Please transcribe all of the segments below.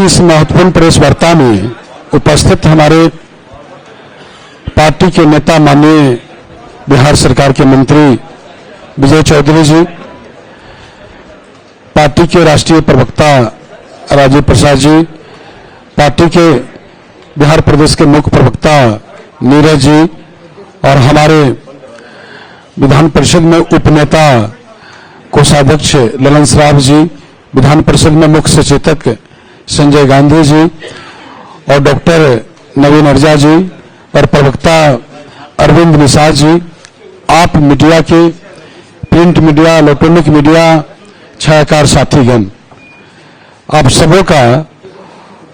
इस महत्वपूर्ण प्रेस वार्ता में उपस्थित हमारे पार्टी के नेता माननीय बिहार सरकार के मंत्री विजय चौधरी जी, पार्टी के राष्ट्रीय प्रवक्ता राजीव प्रसाद जी, पार्टी के बिहार प्रदेश के मुख्य प्रवक्ता नीरज जी और हमारे विधान परिषद में उपनेता कोषाध्यक्ष ललन श्राव जी, विधान परिषद में मुख्य सचेतक संजय गांधी जी और डॉक्टर नवीन अर्जा जी और प्रवक्ता अरविंद निषाद जी, आप मीडिया के प्रिंट मीडिया, इलेक्ट्रॉनिक मीडिया, छायाकार साथीगण, आप सबों का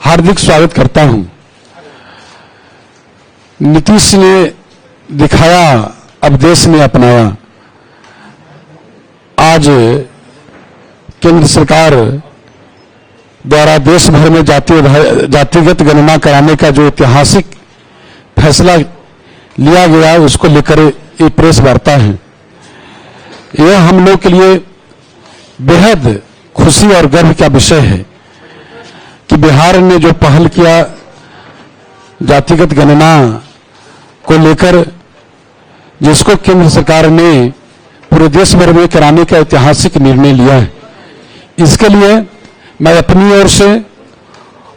हार्दिक स्वागत करता हूं। नीतीश ने दिखाया, अब देश ने अपनाया। आज केंद्र सरकार द्वारा देश भर में जातिगत गणना कराने का जो ऐतिहासिक फैसला लिया गया है, उसको लेकर ये प्रेस वार्ता है। यह हम लोग के लिए बेहद खुशी और गर्व का विषय है कि बिहार ने जो पहल किया जातिगत गणना को लेकर, जिसको केंद्र सरकार ने पूरे देश भर में कराने का ऐतिहासिक निर्णय लिया है, इसके लिए मैं अपनी ओर से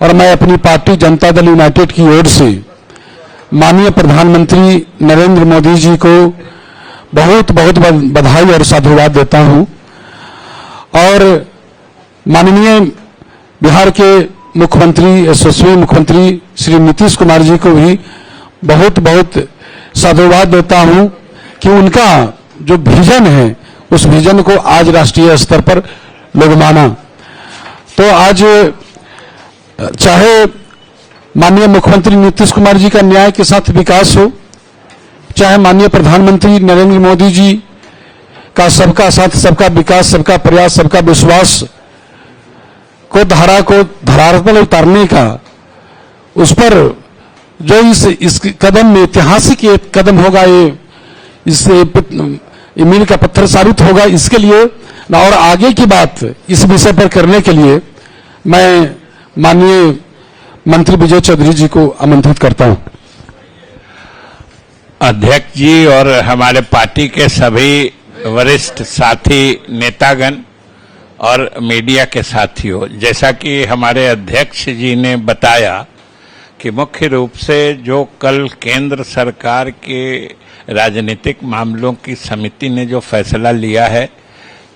और मैं अपनी पार्टी जनता दल यूनाइटेड की ओर से माननीय प्रधानमंत्री नरेंद्र मोदी जी को बहुत बहुत बधाई और साधुवाद देता हूं और माननीय बिहार के मुख्यमंत्री, यशस्वी मुख्यमंत्री श्री नीतीश कुमार जी को भी बहुत बहुत साधुवाद देता हूं कि उनका जो विजन है, उस विजन को आज राष्ट्रीय स्तर पर लोग माना। तो आज चाहे माननीय मुख्यमंत्री नीतीश कुमार जी का न्याय के साथ विकास हो, चाहे माननीय प्रधानमंत्री नरेंद्र मोदी जी का सबका साथ, सबका विकास, सबका प्रयास, सबका विश्वास को धरातल पर उतारने का, उस पर जो इस कदम में ऐतिहासिक एक कदम होगा, ये मील का पत्थर साबित होगा। इसके लिए और आगे की बात इस विषय पर करने के लिए मैं माननीय मंत्री विजय चौधरी जी को आमंत्रित करता हूं। अध्यक्ष जी और हमारे पार्टी के सभी वरिष्ठ साथी नेतागण और मीडिया के साथियों, जैसा कि हमारे अध्यक्ष जी ने बताया कि मुख्य रूप से जो कल केंद्र सरकार के राजनीतिक मामलों की समिति ने जो फैसला लिया है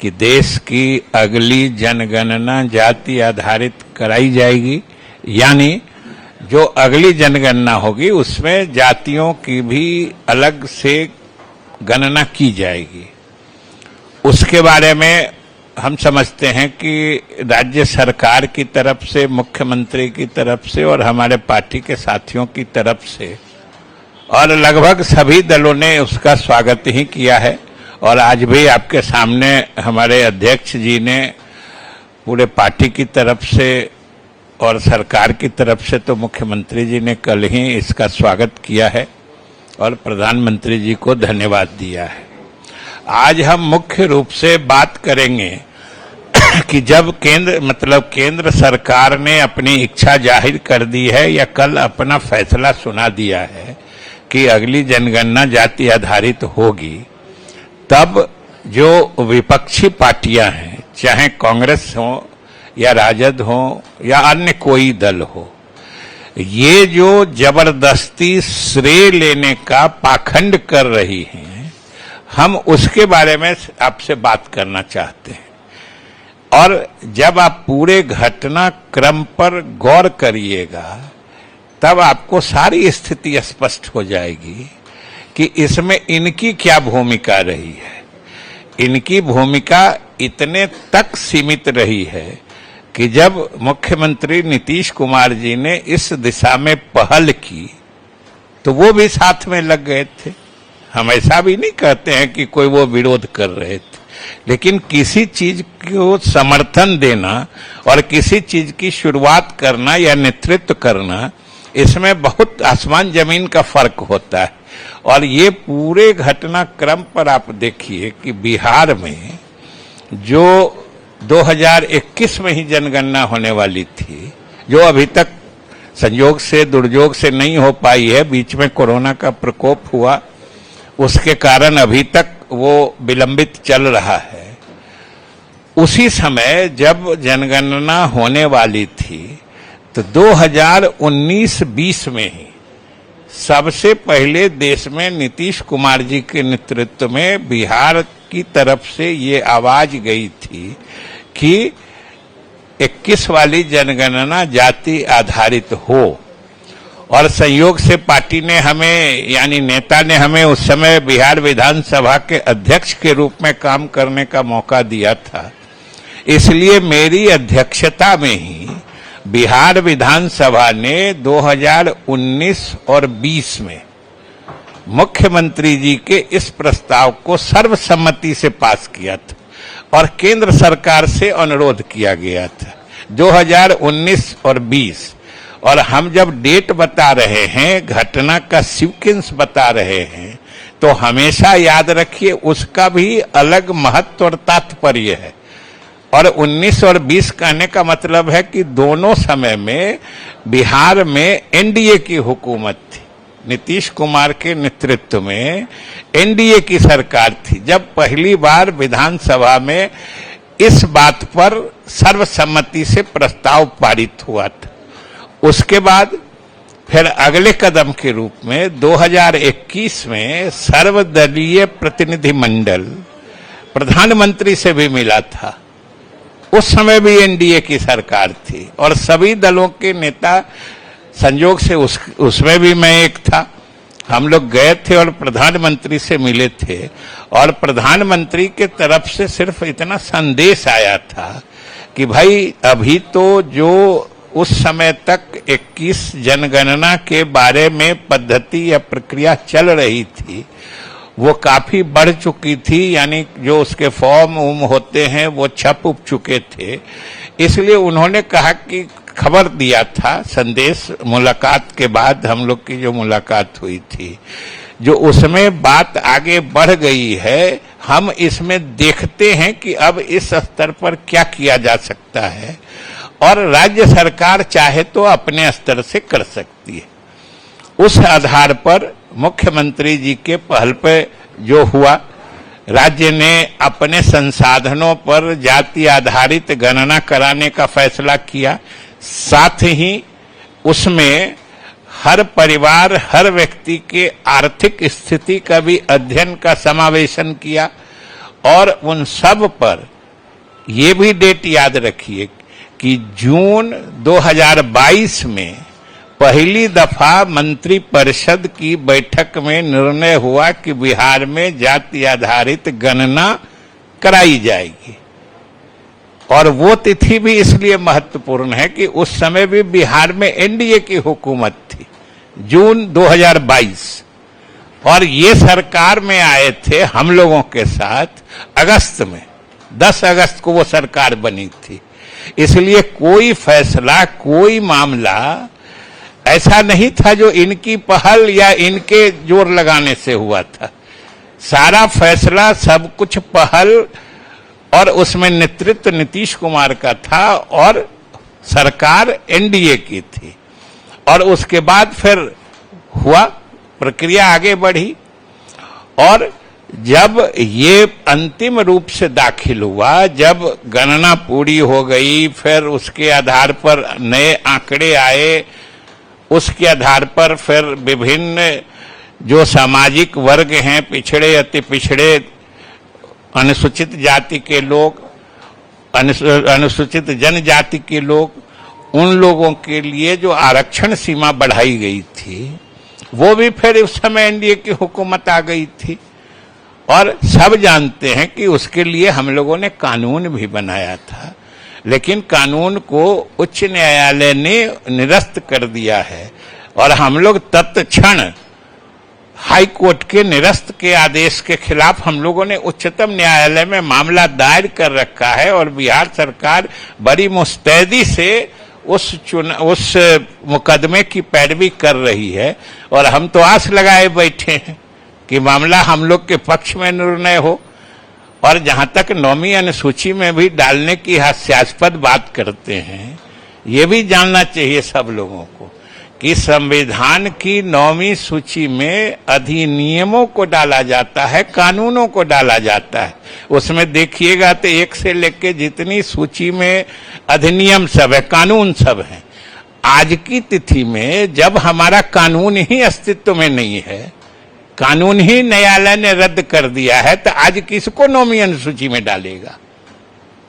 कि देश की अगली जनगणना जाति आधारित कराई जाएगी, यानी जो अगली जनगणना होगी उसमें जातियों की भी अलग से गणना की जाएगी। उसके बारे में हम समझते हैं कि राज्य सरकार की तरफ से, मुख्यमंत्री की तरफ से और हमारे पार्टी के साथियों की तरफ से और लगभग सभी दलों ने उसका स्वागत ही किया है। और आज भी आपके सामने हमारे अध्यक्ष जी ने पूरे पार्टी की तरफ से और सरकार की तरफ से, तो मुख्यमंत्री जी ने कल ही इसका स्वागत किया है और प्रधानमंत्री जी को धन्यवाद दिया है। आज हम मुख्य रूप से बात करेंगे कि जब केंद्र सरकार ने अपनी इच्छा जाहिर कर दी है या कल अपना फैसला सुना दिया है कि अगली जनगणना जाति आधारित होगी, तब जो विपक्षी पार्टियां हैं, चाहे कांग्रेस हो या राजद हो या अन्य कोई दल हो, ये जो जबरदस्ती श्रेय लेने का पाखंड कर रही हैं, हम उसके बारे में आपसे बात करना चाहते हैं। और जब आप पूरे घटनाक्रम पर गौर करिएगा, तब आपको सारी स्थिति स्पष्ट हो जाएगी कि इसमें इनकी क्या भूमिका रही है। इनकी भूमिका इतने तक सीमित रही है कि जब मुख्यमंत्री नीतीश कुमार जी ने इस दिशा में पहल की, तो वो भी साथ में लग गए थे। हम ऐसा भी नहीं कहते हैं कि कोई वो विरोध कर रहे थे, लेकिन किसी चीज को समर्थन देना और किसी चीज की शुरुआत करना या नेतृत्व करना, इसमें बहुत आसमान जमीन का फर्क होता है। और ये पूरे घटनाक्रम पर आप देखिए कि बिहार में जो 2021 में ही जनगणना होने वाली थी, जो अभी तक संयोग से दुर्योग से नहीं हो पाई है। बीच में कोरोना का प्रकोप हुआ, उसके कारण अभी तक वो विलंबित चल रहा है। उसी समय जब जनगणना होने वाली थी तो 2019-20 में ही सबसे पहले देश में नीतीश कुमार जी के नेतृत्व में बिहार की तरफ से ये आवाज गई थी कि 21 वाली जनगणना जाति आधारित हो। और संयोग से पार्टी ने हमें, यानी नेता ने हमें उस समय बिहार विधानसभा के अध्यक्ष के रूप में काम करने का मौका दिया था। इसलिए मेरी अध्यक्षता में ही बिहार विधानसभा ने 2019 और 20 में मुख्यमंत्री जी के इस प्रस्ताव को सर्वसम्मति से पास किया था और केंद्र सरकार से अनुरोध किया गया था 2019 और 20। और हम जब डेट बता रहे हैं, घटना का सीक्वेंस बता रहे हैं, तो हमेशा याद रखिए उसका भी अलग महत्व और तात्पर्य है। और 19 और 20 कहने का मतलब है कि दोनों समय में बिहार में एनडीए की हुकूमत थी, नीतीश कुमार के नेतृत्व में एनडीए की सरकार थी। जब पहली बार विधानसभा में इस बात पर सर्वसम्मति से प्रस्ताव पारित हुआ था, उसके बाद फिर अगले कदम के रूप में 2021 में सर्वदलीय प्रतिनिधिमंडल प्रधानमंत्री से भी मिला था। उस समय भी एनडीए की सरकार थी और सभी दलों के नेता, संयोग से उसमें भी मैं एक था, हम लोग गए थे और प्रधानमंत्री से मिले थे। और प्रधानमंत्री के तरफ से सिर्फ इतना संदेश आया था कि भाई अभी तो जो उस समय तक 21 जनगणना के बारे में पद्धति या प्रक्रिया चल रही थी वो काफी बढ़ चुकी थी, यानी जो उसके फॉर्म होते हैं वो छप उप चुके थे। इसलिए उन्होंने कहा कि खबर दिया था, संदेश मुलाकात के बाद हम लोग की जो मुलाकात हुई थी, जो उसमें बात आगे बढ़ गई है। हम इसमें देखते हैं कि अब इस स्तर पर क्या किया जा सकता है और राज्य सरकार चाहे तो अपने स्तर से कर सकती है। उस आधार पर मुख्यमंत्री जी के पहल पे जो हुआ, राज्य ने अपने संसाधनों पर जाति आधारित गणना कराने का फैसला किया। साथ ही उसमें हर परिवार, हर व्यक्ति के आर्थिक स्थिति का भी अध्ययन का समावेशन किया। और उन सब पर ये भी डेट याद रखिए कि जून 2022 में पहली दफा मंत्रिपरिषद की बैठक में निर्णय हुआ कि बिहार में जाति आधारित गणना कराई जाएगी। और वो तिथि भी इसलिए महत्वपूर्ण है कि उस समय भी बिहार में एनडीए की हुकूमत थी, जून 2022। और ये सरकार में आए थे हम लोगों के साथ अगस्त में, 10 अगस्त को वो सरकार बनी थी। इसलिए कोई फैसला, कोई मामला ऐसा नहीं था जो इनकी पहल या इनके जोर लगाने से हुआ था। सारा फैसला, सब कुछ पहल और उसमें नेतृत्व नीतीश कुमार का था और सरकार एनडीए की थी। और उसके बाद फिर हुआ, प्रक्रिया आगे बढ़ी और जब ये अंतिम रूप से दाखिल हुआ, जब गणना पूरी हो गई, फिर उसके आधार पर नए आंकड़े आए, उसके आधार पर फिर विभिन्न जो सामाजिक वर्ग हैं, पिछड़े, अति पिछड़े, अनुसूचित जाति के लोग, अनुसूचित जनजाति के लोग, उन लोगों के लिए जो आरक्षण सीमा बढ़ाई गई थी वो भी फिर उस समय एनडीए की हुकूमत आ गई थी। और सब जानते हैं कि उसके लिए हम लोगों ने कानून भी बनाया था, लेकिन कानून को उच्च न्यायालय ने निरस्त कर दिया है। और हम लोग तत्क्षण हाई कोर्ट के निरस्त के आदेश के खिलाफ हम लोगों ने उच्चतम न्यायालय में मामला दायर कर रखा है। और बिहार सरकार बड़ी मुस्तैदी से उस मुकदमे की पैरवी कर रही है। और हम तो आस लगाए बैठे हैं कि मामला हम लोग के पक्ष में निर्णय हो। और जहां तक 9वीं अनुसूची में भी डालने की हास्यास्पद बात करते हैं, ये भी जानना चाहिए सब लोगों को कि संविधान की 9वीं सूची में अधिनियमों को डाला जाता है, कानूनों को डाला जाता है। उसमें देखिएगा तो 1 से लेकर जितनी सूची में अधिनियम सब है, कानून सब है। आज की तिथि में जब हमारा कानून ही अस्तित्व में नहीं है, कानून ही न्यायालय ने रद्द कर दिया है, तो आज किसको 9वीं अनुसूची में डालेगा?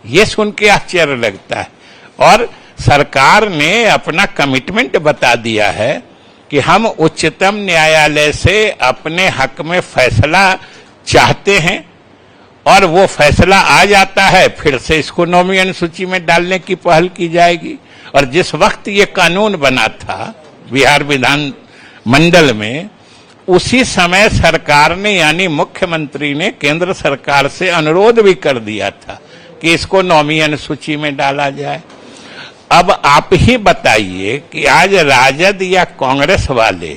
ये सुन के आश्चर्य लगता है। और सरकार ने अपना कमिटमेंट बता दिया है कि हम उच्चतम न्यायालय से अपने हक में फैसला चाहते हैं और वो फैसला आ जाता है, फिर से इसको 9वीं अनुसूची में डालने की पहल की जाएगी। और जिस वक्त ये कानून बना था बिहार विधान मंडल में, उसी समय सरकार ने यानी मुख्यमंत्री ने केंद्र सरकार से अनुरोध भी कर दिया था कि इसको 9वीं अनुसूची में डाला जाए। अब आप ही बताइए कि आज राजद या कांग्रेस वाले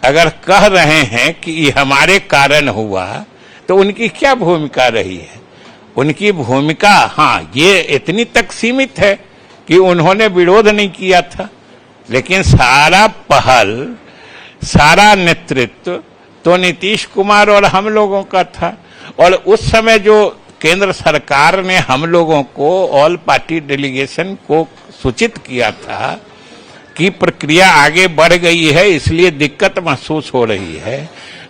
अगर कह रहे हैं कि ये हमारे कारण हुआ, तो उनकी क्या भूमिका रही है? उनकी भूमिका हाँ ये इतनी तक सीमित है कि उन्होंने विरोध नहीं किया था, लेकिन सारा पहल, सारा नेतृत्व तो नीतीश कुमार और हम लोगों का था। और उस समय जो केंद्र सरकार ने हम लोगों को, ऑल पार्टी डेलीगेशन को सूचित किया था कि प्रक्रिया आगे बढ़ गई है, इसलिए दिक्कत महसूस हो रही है,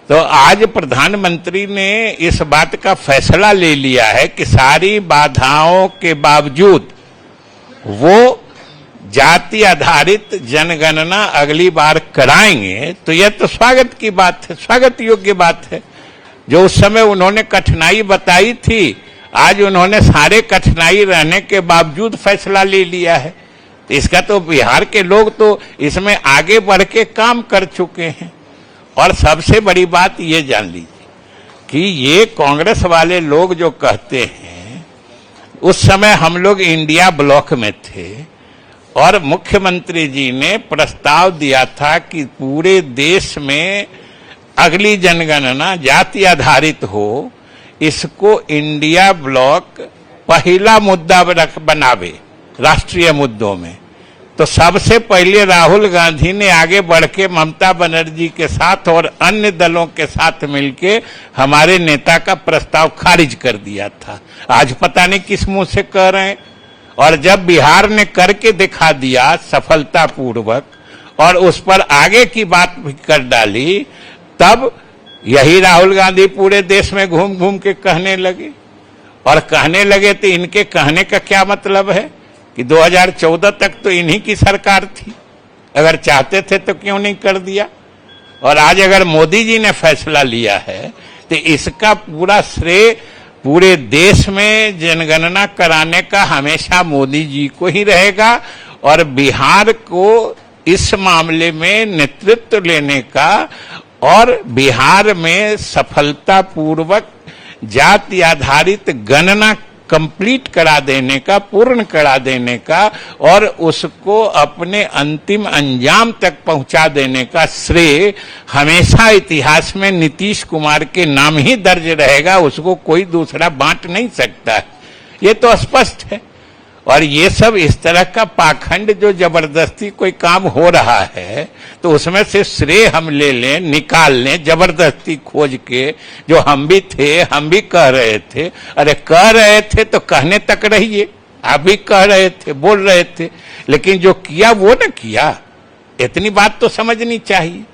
तो आज प्रधानमंत्री ने इस बात का फैसला ले लिया है कि सारी बाधाओं के बावजूद वो जाति आधारित जनगणना अगली बार कराएंगे। तो यह तो स्वागत की बात है, स्वागत योग्य बात है। जो उस समय उन्होंने कठिनाई बताई थी, आज उन्होंने सारे कठिनाई रहने के बावजूद फैसला ले लिया है। तो इसका तो बिहार के लोग तो इसमें आगे बढ़ के काम कर चुके हैं। और सबसे बड़ी बात ये जान लीजिए कि ये कांग्रेस वाले लोग जो कहते हैं, उस समय हम लोग इंडिया ब्लॉक में थे और मुख्यमंत्री जी ने प्रस्ताव दिया था कि पूरे देश में अगली जनगणना जाति आधारित हो, इसको इंडिया ब्लॉक पहला मुद्दा बनावे राष्ट्रीय मुद्दों में। तो सबसे पहले राहुल गांधी ने आगे बढ़ के ममता बनर्जी के साथ और अन्य दलों के साथ मिलके हमारे नेता का प्रस्ताव खारिज कर दिया था। आज पता नहीं किस मुंह से कह रहे हैं। और जब बिहार ने करके दिखा दिया सफलतापूर्वक और उस पर आगे की बात भी कर डाली, तब यही राहुल गांधी पूरे देश में घूम घूम के कहने लगे। और कहने लगे तो इनके कहने का क्या मतलब है कि 2014 तक तो इन्हीं की सरकार थी, अगर चाहते थे तो क्यों नहीं कर दिया। और आज अगर मोदी जी ने फैसला लिया है तो इसका पूरा श्रेय पूरे देश में जनगणना कराने का हमेशा मोदी जी को ही रहेगा। और बिहार को इस मामले में नेतृत्व लेने का और बिहार में सफलतापूर्वक जाति आधारित गणना कंप्लीट करा देने का, पूर्ण करा देने का और उसको अपने अंतिम अंजाम तक पहुंचा देने का श्रेय हमेशा इतिहास में नीतीश कुमार के नाम ही दर्ज रहेगा। उसको कोई दूसरा बांट नहीं सकता। ये तो स्पष्ट है। और ये सब इस तरह का पाखंड जो जबरदस्ती कोई काम हो रहा है, तो उसमें से श्रेय हम ले लें, निकाल लें जबरदस्ती खोज के। जो हम भी थे, हम भी कह रहे थे। अरे कह रहे थे तो कहने तक रहिए, आप भी कह रहे थे, बोल रहे थे, लेकिन जो किया वो न किया। इतनी बात तो समझनी चाहिए।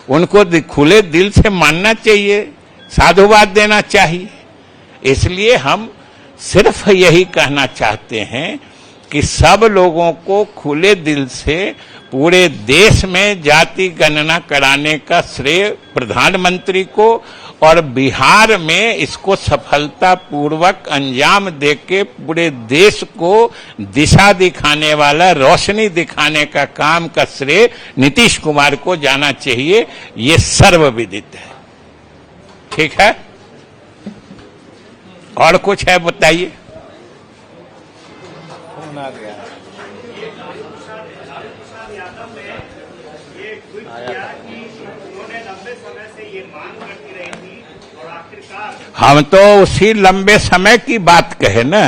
उनको खुले दिल से मानना चाहिए, साधुवाद देना चाहिए। इसलिए हम सिर्फ यही कहना चाहते हैं कि सब लोगों को खुले दिल से पूरे देश में जाति गणना कराने का श्रेय प्रधानमंत्री को और बिहार में इसको सफलतापूर्वक अंजाम देके पूरे देश को दिशा दिखाने वाला, रोशनी दिखाने का काम का श्रेय नीतीश कुमार को जाना चाहिए। ये सर्वविदित है। ठीक है, और कुछ है बताइए। हम तो उसी लंबे समय की बात कहे ना,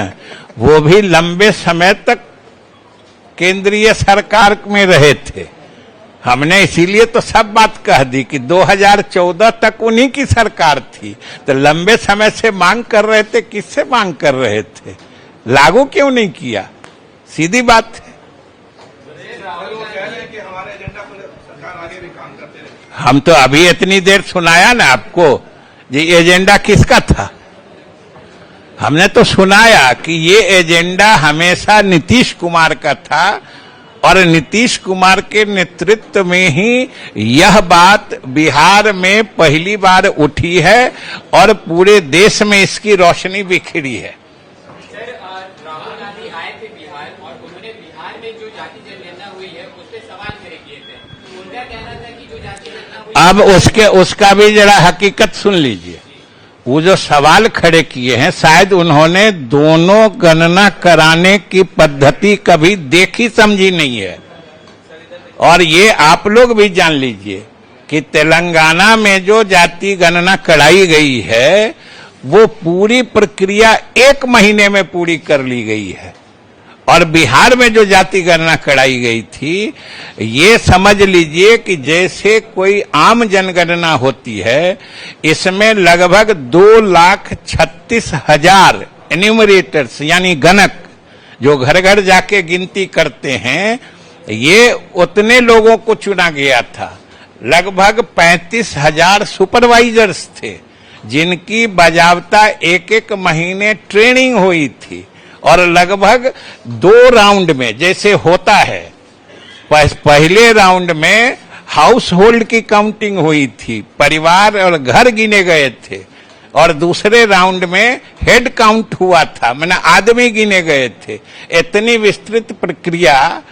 वो भी लंबे समय तक केंद्रीय सरकार में रहे थे। हमने इसीलिए तो सब बात कह दी कि 2014 तक उन्हीं की सरकार थी, तो लंबे समय से मांग कर रहे थे। किससे मांग कर रहे थे? लागू क्यों नहीं किया? सीधी बात है। हम तो अभी इतनी देर सुनाया ना आपको, ये एजेंडा किसका था? हमने तो सुनाया कि ये एजेंडा हमेशा नीतीश कुमार का था और नीतीश कुमार के नेतृत्व में ही यह बात बिहार में पहली बार उठी है और पूरे देश में इसकी रोशनी बिखरी है। सर, राहुल गांधी आए थे बिहार और उन्होंने बिहार में जो जाति जनगणना हुई है उस पर सवाल खड़े किए थे। तो उनका कहना था कि जो जाति जनगणना हुई अब उसका भी जरा हकीकत सुन लीजिए। वो जो सवाल खड़े किए हैं, शायद उन्होंने दोनों गणना कराने की पद्धति कभी देखी समझी नहीं है। और ये आप लोग भी जान लीजिए कि तेलंगाना में जो जाति गणना कराई गई है वो पूरी प्रक्रिया 1 महीने में पूरी कर ली गई है, और बिहार में जो जाति गणना कराई गई थी, ये समझ लीजिए कि जैसे कोई आम जनगणना होती है, इसमें लगभग 2,36,000 एन्यूमरेटर्स यानी गणक जो घर घर जाके गिनती करते हैं, ये उतने लोगों को चुना गया था। लगभग 35,000 सुपरवाइजर्स थे जिनकी बजावता 1-1 महीने ट्रेनिंग हुई थी, और लगभग 2 राउंड में जैसे होता है, पहले राउंड में हाउस होल्ड की काउंटिंग हुई थी, परिवार और घर गिने गए थे, और दूसरे राउंड में हेड काउंट हुआ था, माने आदमी गिने गए थे। इतनी विस्तृत प्रक्रिया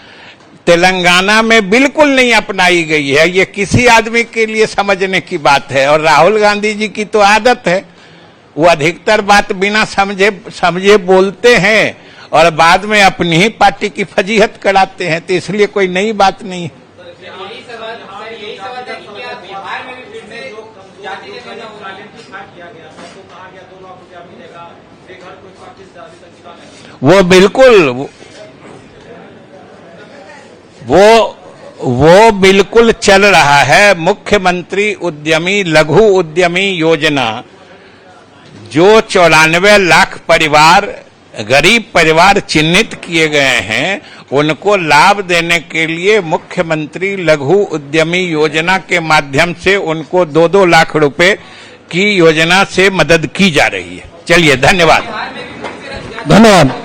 तेलंगाना में बिल्कुल नहीं अपनाई गई है। ये किसी आदमी के लिए समझने की बात है, और राहुल गांधी जी की तो आदत है, वो अधिकतर बात बिना समझे बोलते हैं और बाद में अपनी ही पार्टी की फजीहत कराते हैं, तो इसलिए कोई नई बात नहीं है। यही सवाल था कि क्या बिहार में भी फिर से जाति जनगणना किया गया था, तो कहा गया 2 लाख रुपया मिलेगा, एक घर को 25,000 तक चुकाना। वो बिल्कुल वो बिल्कुल चल रहा है। मुख्यमंत्री उद्यमी लघु उद्यमी योजना, जो 94 लाख परिवार गरीब परिवार चिन्हित किए गए हैं, उनको लाभ देने के लिए मुख्यमंत्री लघु उद्यमी योजना के माध्यम से उनको 2-2 लाख रुपए की योजना से मदद की जा रही है। चलिए, धन्यवाद। धन्यवाद।